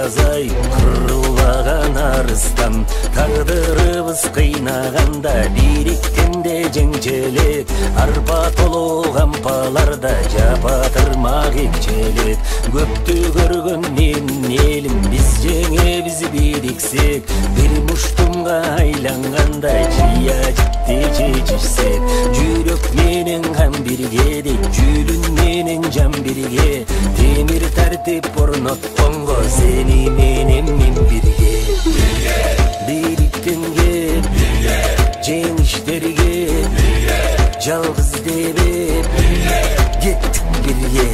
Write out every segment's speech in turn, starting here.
жазай кырылбаган арыстан тагдырыбыз кыйнаганда бириктенде жеңчелек арба толуу кампаларда жапатырмак экчелек көптү көргөн менин элим биз жеңебиз бириксек бир муштумга айланганда жыя житти чечишсек жүрөк менен кам бирге дейт жүлүн менен жан бирге темир тартип орнотконго сени менен мен бирге бириктенге жеңиштерге жалгыз дебеп кеттик бирге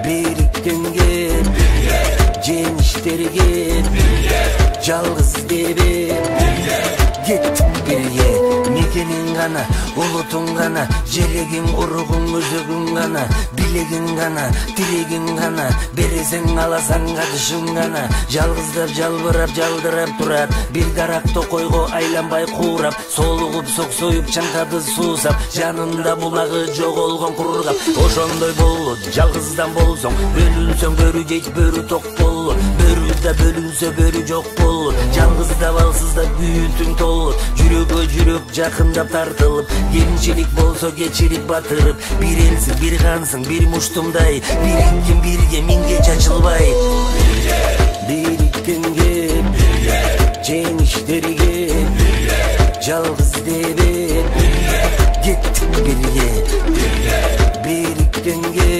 бириктенге жеңиштерге жалгыз дебеп кеттик бирге мекениң гана улутуң гана желегиң уругуң өзөгүң гана билегиң гана тилегиң гана бересең аласаң катышың гана жалгыздап жалбырап жалдырап турат бир дарак токойго айланбай куурап соолугуп соксоюп чаңкады суусап жанында булагы жоголгон кургап ошондой болот жалгыздан болсоң бөлүнсөң бөрү жейт бөрү ток болот бөрү да бөлүнсө бөрү жок болот жалгыздап алсыздап бүйүтүң толот жүрөгө жүрөк жакындап тартылып кемчилик болсо кечирип батырып бир элсиң бир кансың бир муштумдай бириктин бирге миңге чачылбай бириктенге жеңиштерге жалгыз дебеп кеттик бирге бириктенге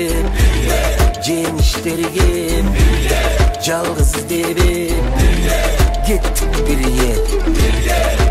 жеңиштерге жалгыз дебеп кеттик бирге